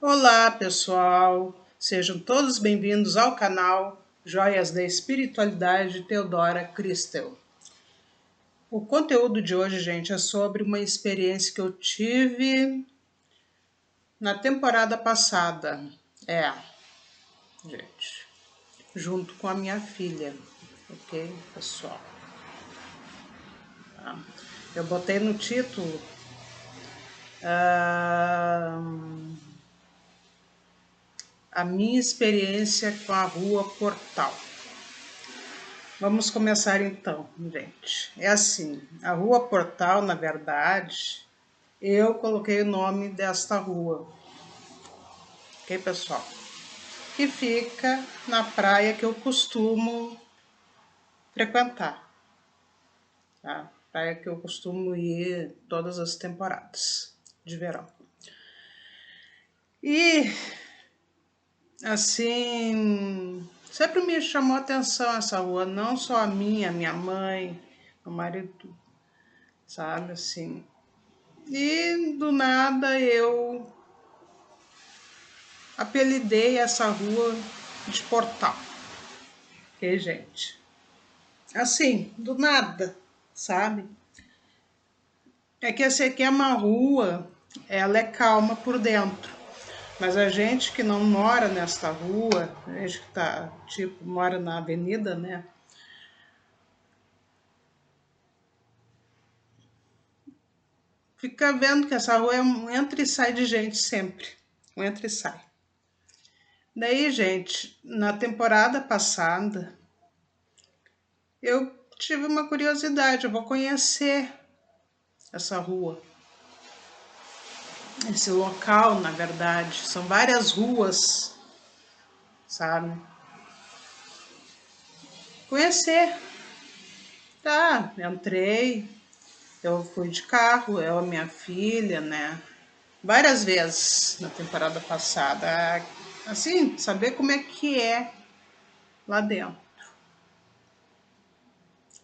Olá, pessoal! Sejam todos bem-vindos ao canal Joias da Espiritualidade Teodora Cristel. O conteúdo de hoje, gente, é sobre uma experiência que eu tive na temporada passada. Gente, junto com a minha filha, ok, pessoal? Eu botei no título a minha experiência com a Rua Portal. Vamos começar então, gente. É assim, a Rua Portal, na verdade, eu coloquei o nome desta rua, ok, pessoal? Que fica na praia que eu costumo frequentar, tá? Praia que eu costumo ir todas as temporadas de verão. E, assim, sempre me chamou a atenção essa rua, não só a minha mãe, meu marido, sabe, assim. E do nada eu apelidei essa rua de Portal. Ok, gente? Assim, do nada, sabe? É que essa aqui é uma rua, ela é calma por dentro. Mas a gente que não mora nesta rua, a gente que tá, tipo, mora na avenida, né? Fica vendo que essa rua é um entra e sai de gente sempre. Um entra e sai. Daí, gente, na temporada passada, eu tive uma curiosidade, eu vou conhecer essa rua, esse local, na verdade. São várias ruas, sabe? Conhecer. Tá, entrei, eu fui de carro, eu, a minha filha, né? Várias vezes na temporada passada. Assim, saber como é que é lá dentro.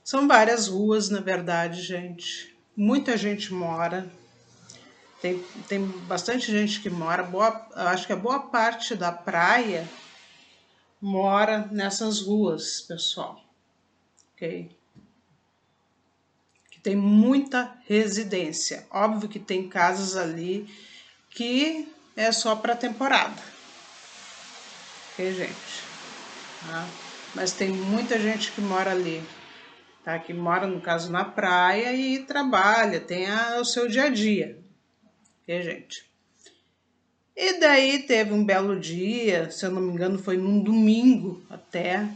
São várias ruas, na verdade, gente. Muita gente mora. Tem bastante gente que mora. Acho que a boa parte da praia mora nessas ruas, pessoal. Ok? Que tem muita residência. Óbvio que tem casas ali que é só para temporada. Ok, gente? Tá? Mas tem muita gente que mora ali. Tá? Que mora, no caso, na praia e trabalha, tem o seu dia a dia. Ok, gente? E daí teve um belo dia, se eu não me engano foi num domingo até,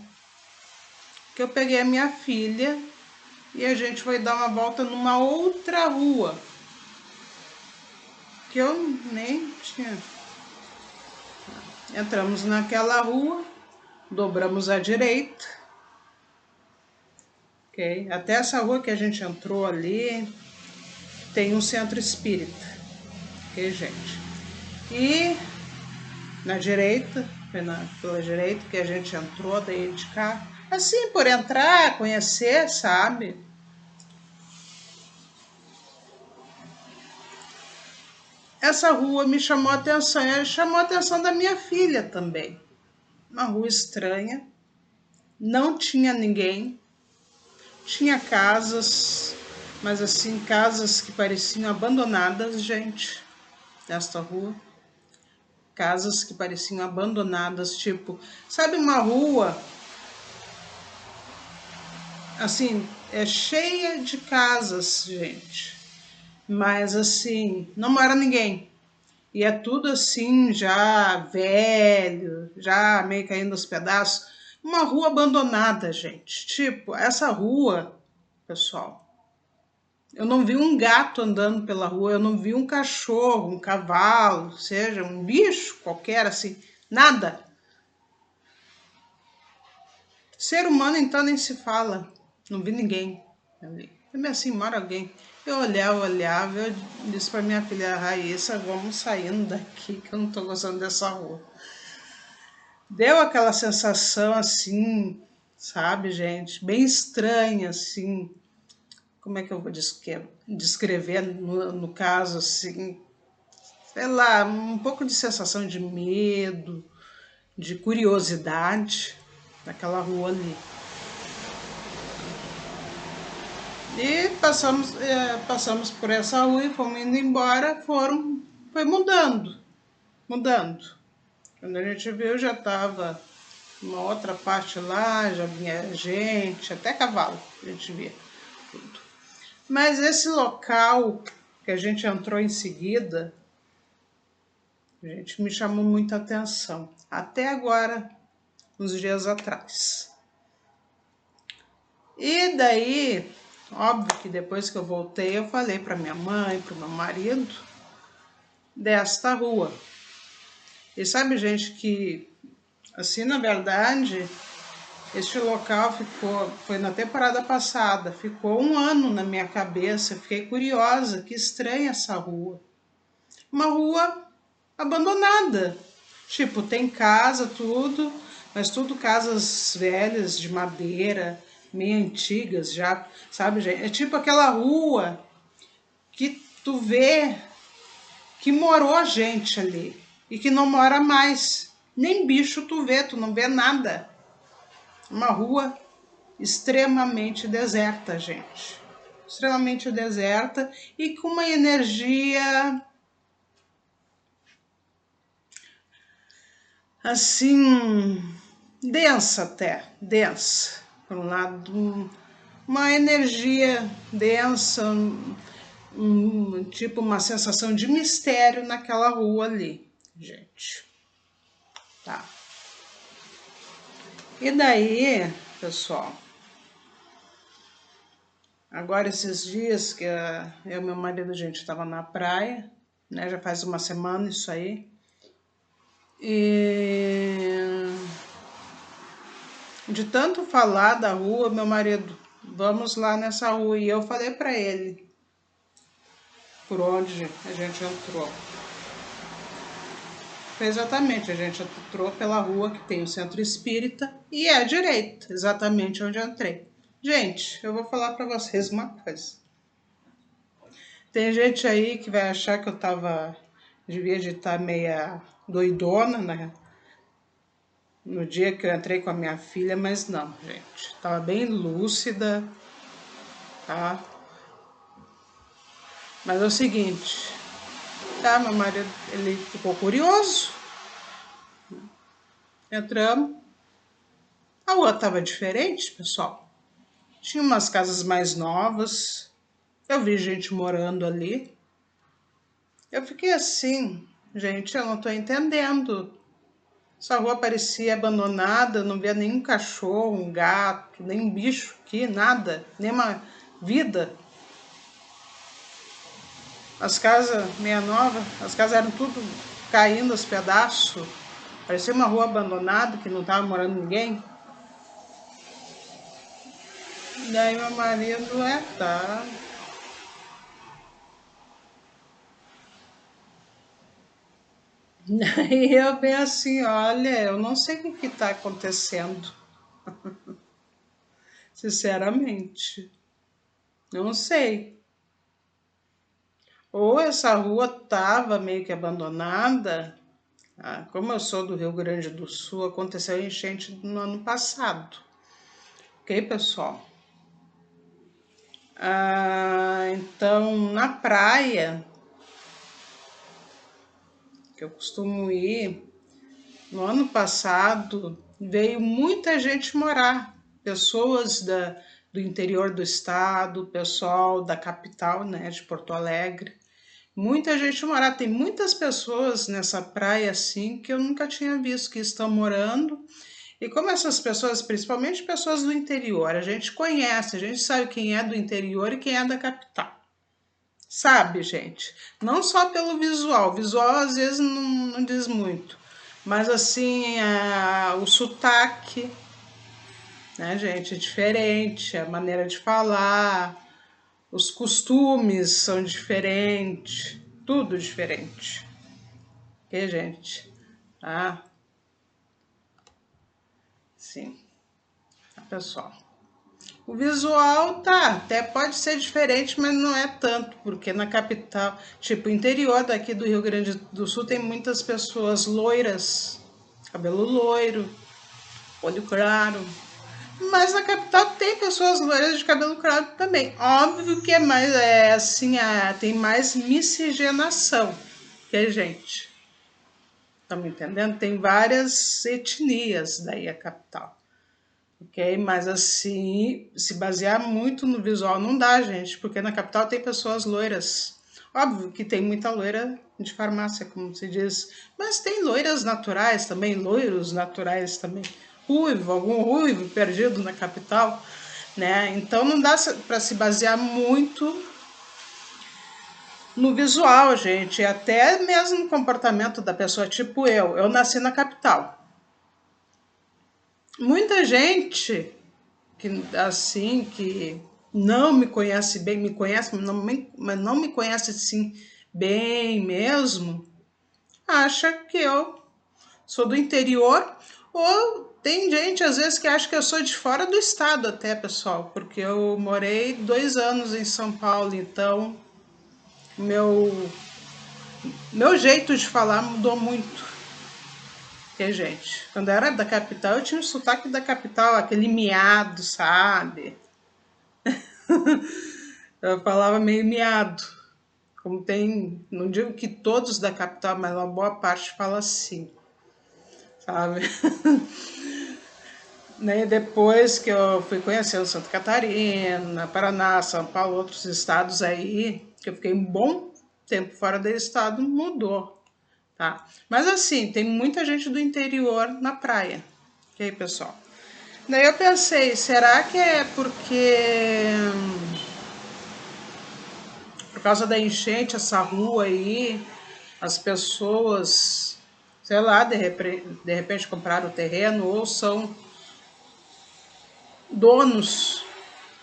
que eu peguei a minha filha e a gente foi dar uma volta numa outra rua, que eu nem tinha. Entramos naquela rua, dobramos à direita, ok? Até essa rua que a gente entrou ali, tem um centro espírita, ok, gente? E na direita, pela direita que a gente entrou, daí de cá, assim, por entrar, conhecer, sabe? Essa rua me chamou a atenção, e chamou a atenção da minha filha também. Uma rua estranha, não tinha ninguém, tinha casas, mas assim, casas que pareciam abandonadas, gente, nesta rua. Casas que pareciam abandonadas, tipo, sabe uma rua, assim, é cheia de casas, gente, mas assim, não mora ninguém. E é tudo assim, já velho, já meio caindo aos pedaços. Uma rua abandonada, gente. Tipo, essa rua, pessoal, eu não vi um gato andando pela rua, eu não vi um cachorro, um cavalo, seja um bicho qualquer, assim, nada. Ser humano, então, nem se fala. Não vi ninguém ali. Também assim, mora alguém. Eu olhava, eu disse para minha filha Raíssa, vamos saindo daqui que eu não tô gostando dessa rua. Deu aquela sensação assim, sabe, gente? Bem estranha, assim. Como é que eu vou descrever no caso, assim? sei lá, um pouco de sensação de medo, de curiosidade naquela rua ali. E passamos por essa rua e fomos indo embora, foi mudando. Quando a gente viu, já estava uma outra parte lá, já vinha gente, até cavalo a gente via tudo. Mas esse local que a gente entrou em seguida, gente, me chamou muita atenção. Até agora, uns dias atrás. E daí, óbvio que depois que eu voltei, eu falei para minha mãe, para o meu marido, desta rua. E sabe, gente, que assim, na verdade, este local foi na temporada passada, ficou um ano na minha cabeça, eu fiquei curiosa, que estranha essa rua. Uma rua abandonada, tipo, tem casa, tudo, mas tudo casas velhas, de madeira, meio antigas já, sabe, gente? É tipo aquela rua que tu vê que morou gente ali e que não mora mais. Nem bicho tu vê, tu não vê nada. Uma rua extremamente deserta, gente. Extremamente deserta e com uma energia assim, densa até, densa. Por um lado, uma energia densa, tipo uma sensação de mistério naquela rua ali, gente. Tá. E daí, pessoal, agora esses dias que eu e meu marido, a gente estava na praia, né? Já faz uma semana isso aí. E de tanto falar da rua, meu marido, vamos lá nessa rua. E eu falei para ele por onde a gente entrou. Exatamente, a gente entrou pela rua que tem o centro espírita e é à direita, exatamente onde eu entrei. Gente, eu vou falar para vocês uma coisa. Tem gente aí que vai achar que eu devia de estar meia doidona, né? No dia que eu entrei com a minha filha, mas não, gente. Tava bem lúcida, tá? Mas é o seguinte, tá? Meu marido, ele ficou curioso. Entramos. A rua tava diferente, pessoal. Tinha umas casas mais novas. Eu vi gente morando ali. Eu fiquei assim, gente, eu não tô entendendo. Essa rua parecia abandonada, não via nenhum cachorro, um gato, nem um bicho aqui, nada, nenhuma vida. As casas meia nova, as casas eram tudo caindo aos pedaços. Parecia uma rua abandonada que não estava morando ninguém. Daí meu marido, tá. Daí eu bem assim, olha, eu não sei o que está acontecendo. Sinceramente, não sei. Ou essa rua estava meio que abandonada. Como eu sou do Rio Grande do Sul, aconteceu enchente no ano passado. Ok, pessoal? Então, na praia, que eu costumo ir, no ano passado veio muita gente morar. Pessoas do interior do estado, pessoal da capital, né, de Porto Alegre. Muita gente morar. Tem muitas pessoas nessa praia assim que eu nunca tinha visto que estão morando. E como essas pessoas, principalmente pessoas do interior, a gente conhece, a gente sabe quem é do interior e quem é da capital. Sabe, gente? Não só pelo visual. O visual às vezes não diz muito. Mas assim, o sotaque, né, gente, é diferente, a maneira de falar, os costumes são diferentes, tudo diferente. Ok, gente? Sim, pessoal. O visual tá, até pode ser diferente, mas não é tanto, porque na capital, tipo, interior daqui do Rio Grande do Sul tem muitas pessoas loiras, cabelo loiro, olho claro. Mas na capital tem pessoas loiras de cabelo claro também. Óbvio que é mais, assim, tem mais miscigenação que a gente. Tá me entendendo? Tem várias etnias daí a capital. Ok? Mas assim, se basear muito no visual não dá, gente, porque na capital tem pessoas loiras. Óbvio que tem muita loira de farmácia, como se diz, mas tem loiras naturais também, loiros naturais também. Ruivo, algum ruivo perdido na capital, né? Então não dá para se basear muito no visual, gente, até mesmo no comportamento da pessoa, tipo eu nasci na capital. Muita gente que assim que não me conhece bem, me conhece, mas não me conhece assim bem mesmo, acha que eu sou do interior, ou tem gente às vezes que acha que eu sou de fora do estado até, pessoal, porque eu morei 2 anos em São Paulo, então meu, meu jeito de falar mudou muito. Porque, gente, quando eu era da capital, eu tinha o sotaque da capital, aquele miado, sabe? Eu falava meio miado. Como tem, não digo que todos da capital, mas uma boa parte fala assim, sabe? Né? Depois que eu fui conhecer Santa Catarina, Paraná, São Paulo, outros estados aí, que eu fiquei um bom tempo fora do estado, mudou, tá? Mas assim, tem muita gente do interior na praia, ok, pessoal? Daí eu pensei, será que é porque por causa da enchente, essa rua aí, as pessoas, sei lá, de repente compraram o terreno ou são donos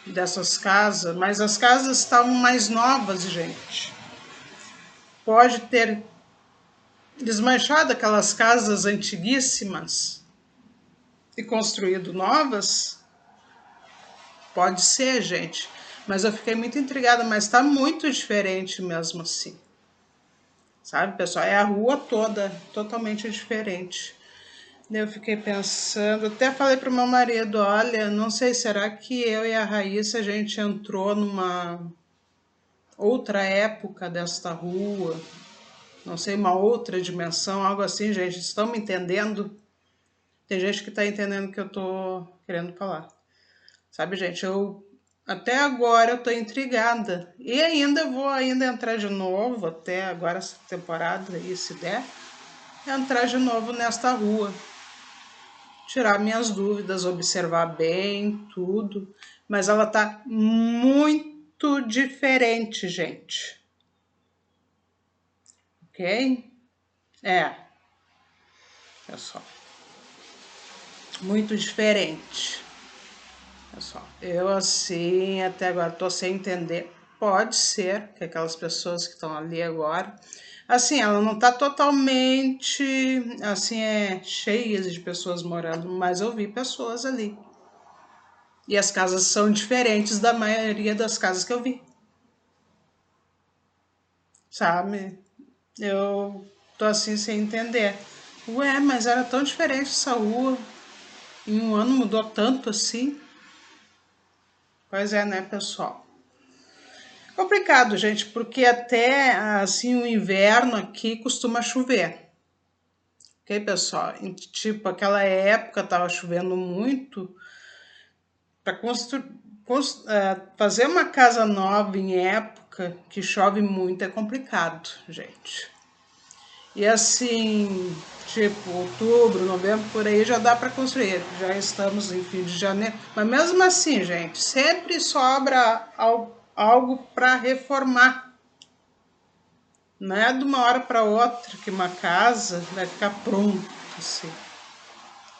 dessas casas, mas as casas estavam mais novas, gente. Pode ter desmanchado aquelas casas antiguíssimas e construído novas? Pode ser, gente. Mas eu fiquei muito intrigada, mas está muito diferente mesmo assim. Sabe, pessoal? É a rua toda totalmente diferente. Eu fiquei pensando, até falei pro meu marido, olha, não sei, será que eu e a Raíssa a gente entrou numa outra época desta rua? Não sei, uma outra dimensão, algo assim, gente. Estão me entendendo? Tem gente que está entendendo o que eu tô querendo falar. Sabe, gente, eu até agora eu tô intrigada. E ainda vou ainda entrar de novo, até agora essa temporada aí, se der, entrar de novo nesta rua. Tirar minhas dúvidas, observar bem tudo. Mas ela tá muito diferente, gente. Ok? É, pessoal. Muito diferente. Pessoal, eu assim, até agora tô sem entender. Pode ser que aquelas pessoas que estão ali agora, assim, ela não tá totalmente, assim, cheia de pessoas morando, mas eu vi pessoas ali. E as casas são diferentes da maioria das casas que eu vi, sabe? Eu tô assim sem entender. Ué, mas era tão diferente essa rua. Em um ano mudou tanto assim. Pois é, né, pessoal? Complicado, gente, porque até assim o inverno aqui costuma chover. Ok, pessoal? Tipo, aquela época tava chovendo muito. Para fazer uma casa nova em época que chove muito é complicado, gente. E assim, tipo, outubro, novembro, por aí já dá para construir. Já estamos em fim de janeiro. Mas mesmo assim, gente, sempre sobra algo para reformar. Não é de uma hora para outra que uma casa vai ficar pronta, assim.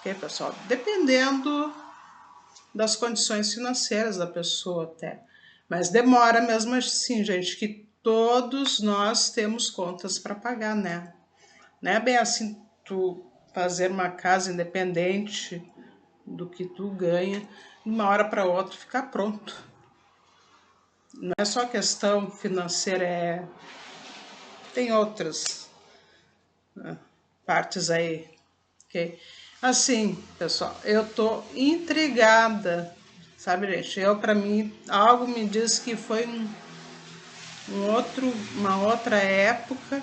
Ok, pessoal? Dependendo das condições financeiras da pessoa até. Mas demora mesmo assim, gente, que todos nós temos contas para pagar, né? Não é bem assim tu fazer uma casa independente do que tu ganha. de uma hora para outra ficar pronto. Não é só questão financeira, tem outras partes aí, ok? Assim, pessoal, eu tô intrigada, sabe, gente? Para mim, algo me diz que foi uma outra época.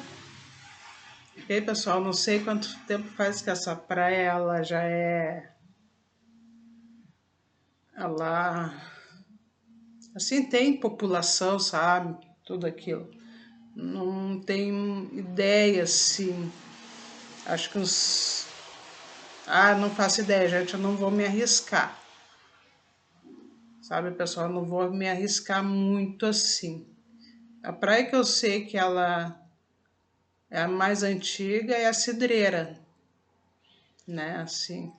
Ok, pessoal, não sei quanto tempo faz que essa praia, ela, assim, tem população, sabe? Tudo aquilo. Não tenho ideia, assim, acho que uns... não faço ideia, gente, eu não vou me arriscar. Sabe, pessoal, eu não vou me arriscar muito assim. A praia que eu sei que ela é a mais antiga é a Cidreira, né, assim.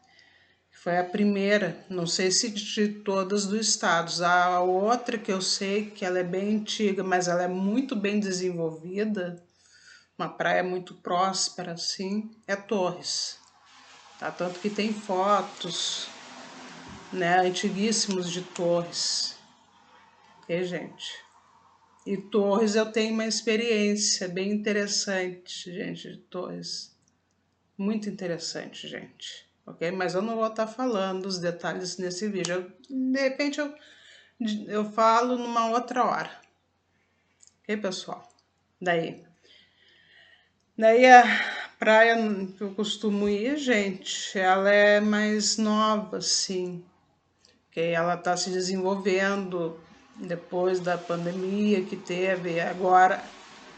Foi a primeira, não sei se de todas do estado. A outra que eu sei que ela é bem antiga, mas ela é muito bem desenvolvida, uma praia muito próspera, assim, é Torres. Tá? Tanto que tem fotos, né, antiguíssimos de Torres. Ok, gente? E Torres eu tenho uma experiência bem interessante, gente, de Torres. Muito interessante, gente. Ok? Mas eu não vou estar falando os detalhes nesse vídeo. De repente eu falo numa outra hora. Ok, pessoal? Daí a praia que eu costumo ir, gente, ela é mais nova, assim. Okay? Ela está se desenvolvendo depois da pandemia que teve. Agora,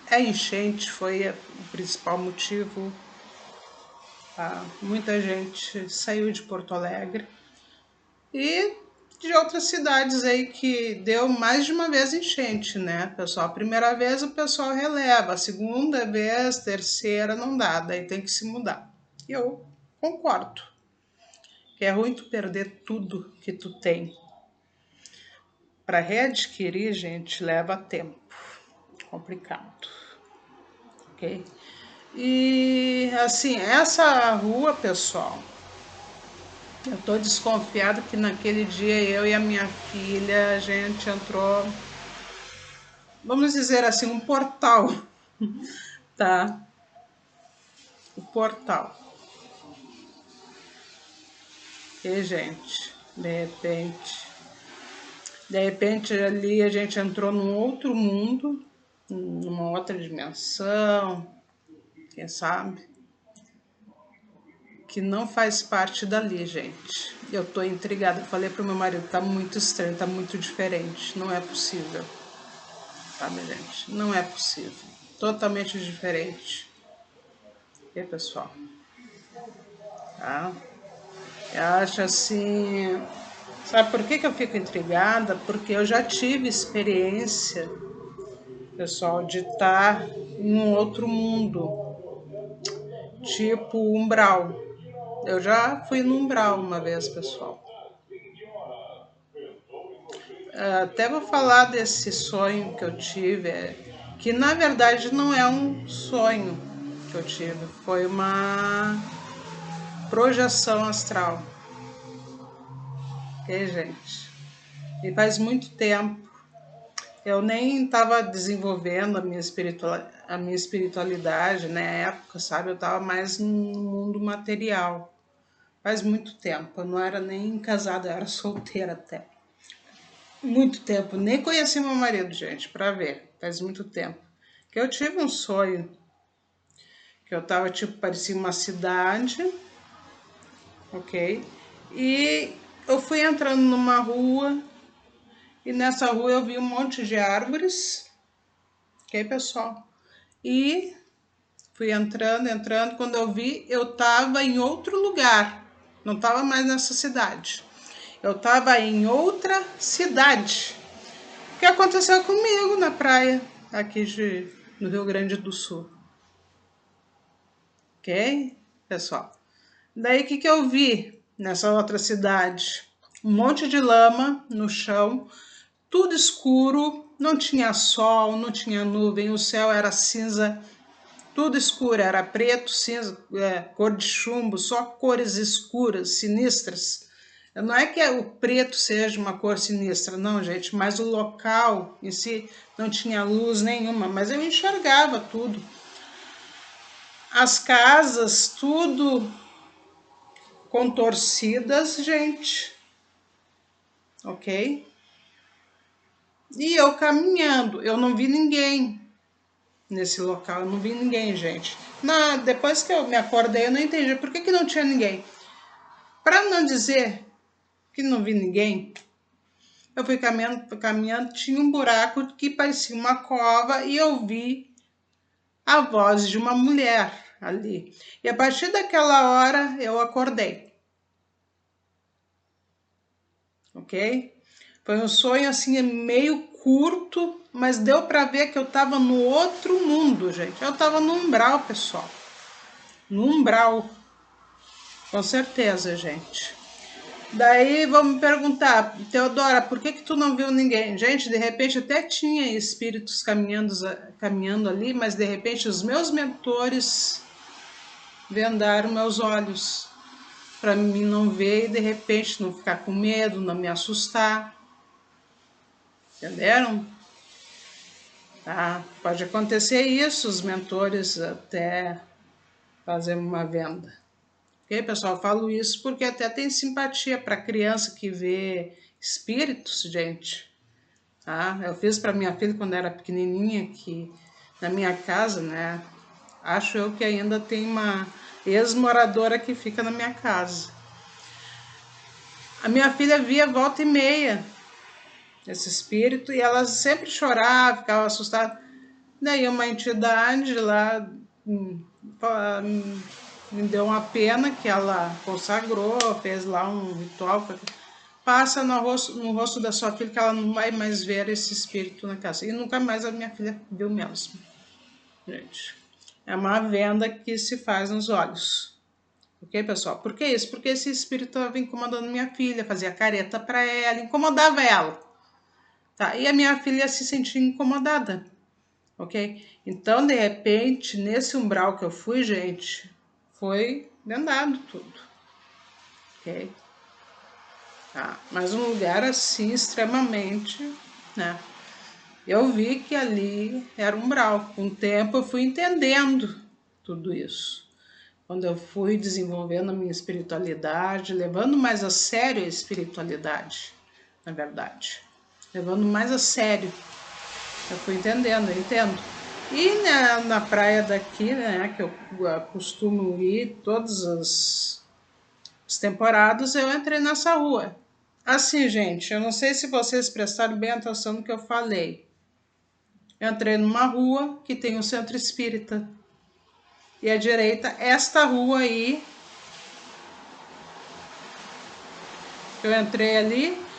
a enchente foi o principal motivo. Tá? Muita gente saiu de Porto Alegre e de outras cidades aí que deu mais de uma vez enchente, né, pessoal? A primeira vez o pessoal releva, a segunda vez, terceira não dá, daí tem que se mudar. E eu concordo, que é ruim tu perder tudo que tu tem. Para readquirir, gente, leva tempo, complicado, ok? E assim, essa rua, pessoal, eu tô desconfiado que naquele dia eu e a minha filha, a gente entrou, vamos dizer assim, um portal, tá? O portal. E, gente, de repente ali a gente entrou num outro mundo, numa outra dimensão, quem sabe? Que não faz parte dali, gente. Eu tô intrigada, falei pro meu marido, tá muito estranho, tá muito diferente, não é possível. Sabe, gente? Não é possível. Totalmente diferente. E pessoal? Tá? Eu acho assim... Sabe por que eu fico intrigada? Porque eu já tive experiência, pessoal, de estar em um outro mundo, tipo umbral. Eu já fui no umbral uma vez, pessoal. Até vou falar desse sonho que eu tive, que na verdade não é um sonho que eu tive, foi uma projeção astral. Ok, gente? E faz muito tempo. Eu nem estava desenvolvendo a minha espiritualidade na época, sabe? Eu estava mais no mundo material. Faz muito tempo. Eu não era nem casada, eu era solteira até. Muito tempo. Nem conheci meu marido, gente, para ver. Faz muito tempo. Que eu tive um sonho. Que eu tava, tipo, parecia uma cidade. Ok? E eu fui entrando numa rua. E nessa rua eu vi um monte de árvores. Ok, pessoal? E fui entrando. Quando eu vi, eu tava em outro lugar. Não tava mais nessa cidade. Eu tava em outra cidade. O que aconteceu comigo na praia aqui no Rio Grande do Sul. Ok, pessoal? Daí o que eu vi nessa outra cidade? Um monte de lama no chão, tudo escuro, não tinha sol, não tinha nuvem, o céu era cinza, tudo escuro, era preto, cinza, cor de chumbo, só cores escuras, sinistras. Não é que o preto seja uma cor sinistra, não, gente, mas o local em si não tinha luz nenhuma, mas eu enxergava tudo. As casas, tudo contorcidas, gente, ok? E eu caminhando, eu não vi ninguém nesse local, eu não vi ninguém, gente. Depois que eu me acordei, eu não entendi por que não tinha ninguém. Para não dizer que não vi ninguém, eu fui caminhando, tinha um buraco que parecia uma cova e eu vi a voz de uma mulher ali. E a partir daquela hora eu acordei, ok? Foi um sonho assim meio curto, mas deu para ver que eu estava no outro mundo, gente. Eu estava no umbral, pessoal. No umbral, com certeza, gente. Daí vão me perguntar, Teodora, por que tu não viu ninguém? Gente, de repente até tinha espíritos caminhando ali, mas de repente os meus mentores vendaram meus olhos para mim não ver e de repente não ficar com medo, não me assustar. Entenderam? Tá? Pode acontecer isso, os mentores até fazer uma venda. Ok, pessoal? Eu falo isso porque até tem simpatia para criança que vê espíritos, gente. Tá? Eu fiz para minha filha quando era pequenininha, que na minha casa, né? Acho eu que ainda tem uma ex-moradora que fica na minha casa. A minha filha via volta e meia esse espírito e ela sempre chorava, ficava assustada. Daí uma entidade lá me deu uma pena que ela consagrou, fez lá um ritual. Passa no rosto da sua filha que ela não vai mais ver esse espírito na casa. E nunca mais a minha filha viu mesmo. Gente, é uma venda que se faz nos olhos. Ok, pessoal? Por que isso? Porque esse espírito estava incomodando minha filha, fazia careta para ela, incomodava ela. Tá? E a minha filha se sentia incomodada. Ok? Então, de repente, nesse umbral que eu fui, gente, foi vendado tudo. Ok? Tá? Mas um lugar assim, extremamente, né? Eu vi que ali era umbral. Com o tempo eu fui entendendo tudo isso. Quando eu fui desenvolvendo a minha espiritualidade, levando mais a sério a espiritualidade, na verdade. Levando mais a sério. Eu fui entendendo, eu entendo. E na praia daqui, né, que eu costumo ir todas as temporadas, eu entrei nessa rua. Assim, gente, eu não sei se vocês prestaram bem atenção no que eu falei. Eu entrei numa rua que tem um centro espírita. E à direita, esta rua aí, eu entrei ali,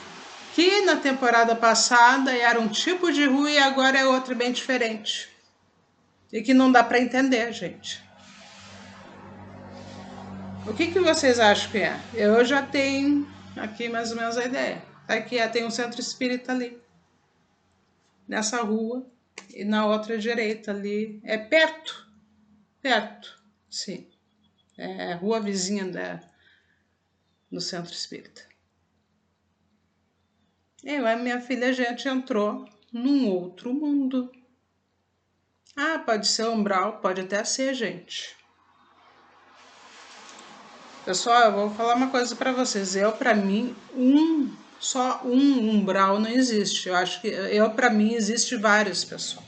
que na temporada passada era um tipo de rua e agora é outra bem diferente. E que não dá para entender, gente. O que vocês acham que é? Eu já tenho aqui mais ou menos a ideia. Aqui tem um centro espírita ali, nessa rua, e na outra direita ali. É perto, sim. É rua vizinha do centro espírita. Eu e minha filha, a gente entrou num outro mundo. Ah, pode ser umbral, pode até ser, gente. Pessoal, eu vou falar uma coisa para vocês. Para mim, só um umbral não existe. Eu acho que para mim existe vários, pessoal.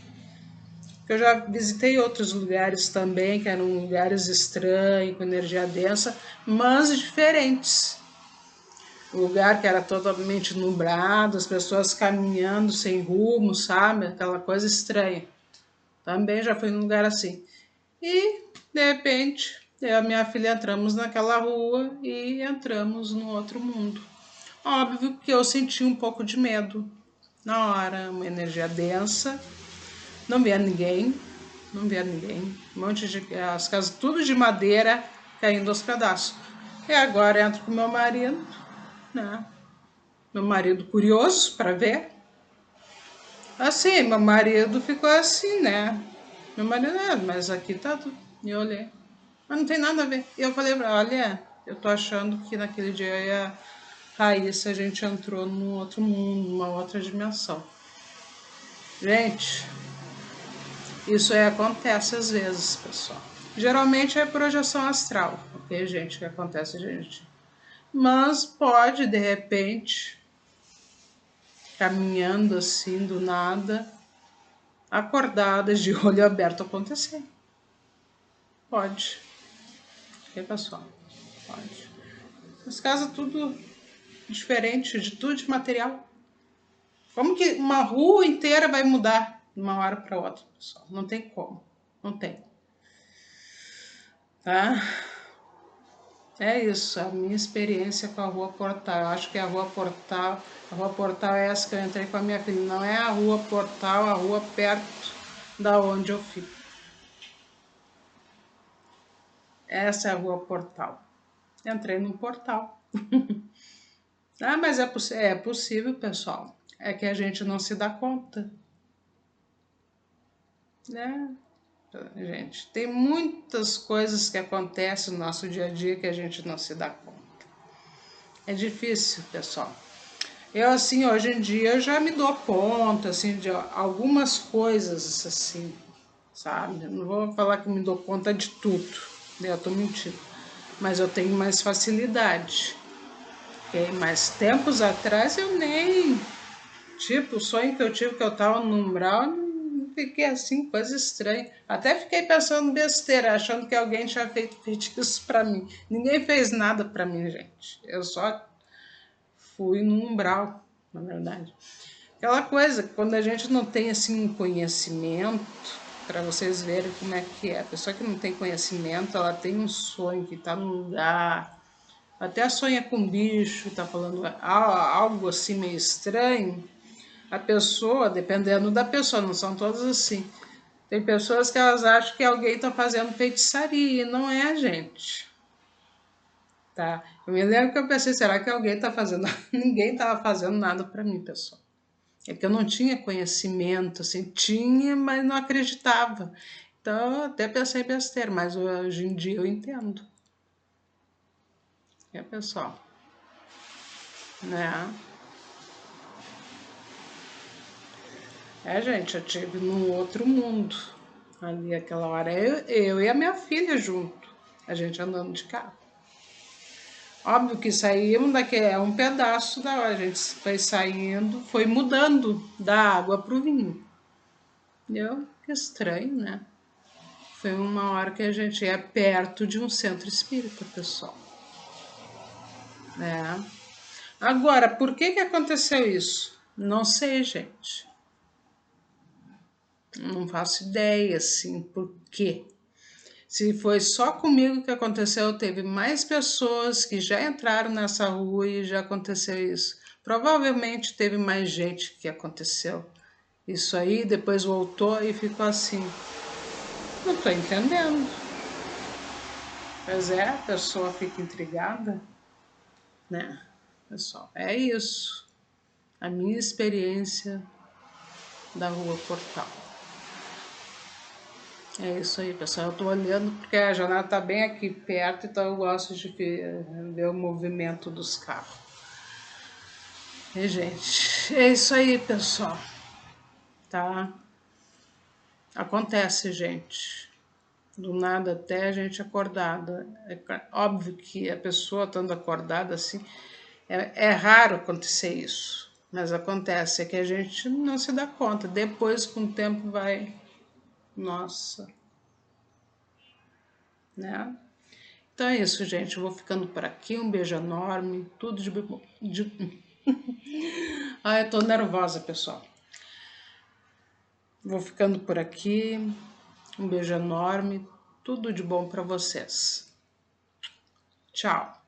Eu já visitei outros lugares também, que eram lugares estranhos, com energia densa, mas diferentes. O lugar que era totalmente nublado, as pessoas caminhando sem rumo, sabe? Aquela coisa estranha. Também já fui num lugar assim. E, de repente, eu e a minha filha entramos naquela rua e entramos no outro mundo. Óbvio que eu senti um pouco de medo na hora, uma energia densa. Não via ninguém, Um monte de as casas tudo de madeira caindo aos pedaços. E agora entro com meu marido, né? Meu marido curioso para ver. Assim, meu marido ficou assim, né? Meu marido, mas aqui tá tudo. E eu olhei. Mas não tem nada a ver. E eu falei pra ela, olha, eu tô achando que naquele dia eu ia Raíssa, a gente entrou num outro mundo, numa outra dimensão. Gente, isso acontece às vezes, pessoal. Geralmente é projeção astral, ok, gente, que acontece, gente. Mas pode, de repente, caminhando assim do nada, acordadas de olho aberto acontecer. Pode. Ok, pessoal? Pode. Nas casas tudo diferente, de tudo de material. Como que uma rua inteira vai mudar de uma hora para outra, pessoal? Não tem como. Não tem. Tá? É isso, a minha experiência com a Rua Portal. Eu acho que a Rua Portal é essa que eu entrei com a minha filha. Não é a Rua Portal, a rua perto da onde eu fico. Essa é a Rua Portal. Entrei no portal. Ah, mas é possível, pessoal. É que a gente não se dá conta. Né? Gente, tem muitas coisas que acontecem no nosso dia a dia que a gente não se dá conta. É difícil, pessoal. Eu, assim, hoje em dia, eu já me dou conta, assim, de algumas coisas, assim, sabe? Eu não vou falar que me dou conta de tudo, né? Eu tô mentindo. Mas eu tenho mais facilidade. Okay? Mas tempos atrás eu nem... Tipo, o sonho que eu tive que eu tava no umbral, fiquei assim, coisa estranha. Até fiquei pensando besteira, achando que alguém tinha feito feitiço pra mim. Ninguém fez nada pra mim, gente. Eu só fui no umbral, na verdade. Aquela coisa, quando a gente não tem assim um conhecimento, para vocês verem como é que é. A pessoa que não tem conhecimento, ela tem um sonho que está no lugar, até sonha com bicho, está falando algo assim meio estranho. A pessoa, dependendo da pessoa, não são todas assim. Tem pessoas que elas acham que alguém está fazendo feitiçaria, e não é a gente. Tá? Eu me lembro que eu pensei, será que alguém está fazendo? Ninguém estava fazendo nada para mim, pessoal. É que eu não tinha conhecimento, assim, tinha, mas não acreditava. Então, eu até pensei besteira, mas hoje em dia eu entendo. É, pessoal, né? É, gente, eu tive num outro mundo. Ali, aquela hora, eu e a minha filha junto, a gente andando de carro. Óbvio que saímos daquele, é um pedaço da hora, a gente foi saindo, foi mudando da água para o vinho. Deu? Que estranho, né? Foi uma hora que a gente ia perto de um centro espírita, pessoal. É. Agora, por que aconteceu isso? Não sei, gente. Não faço ideia, assim, por quê. Se foi só comigo que aconteceu, teve mais pessoas que já entraram nessa rua e já aconteceu isso. Provavelmente teve mais gente que aconteceu isso aí, depois voltou e ficou assim. Não estou entendendo. Pois é, a pessoa fica intrigada, né? Pessoal, é isso. A minha experiência da Rua Portal. É isso aí, pessoal. Eu tô olhando porque a janela tá bem aqui perto, então eu gosto de ver o movimento dos carros. E, gente, é isso aí, pessoal. Tá? Acontece, gente. Do nada até a gente acordada. É óbvio que a pessoa estando acordada assim, é raro acontecer isso. Mas acontece, é que a gente não se dá conta. Depois, com o tempo, vai... Nossa, né? Então é isso, gente. Eu vou ficando por aqui. Um beijo enorme. Tudo de bom. Eu tô nervosa, pessoal. Vou ficando por aqui. Um beijo enorme. Tudo de bom para vocês. Tchau.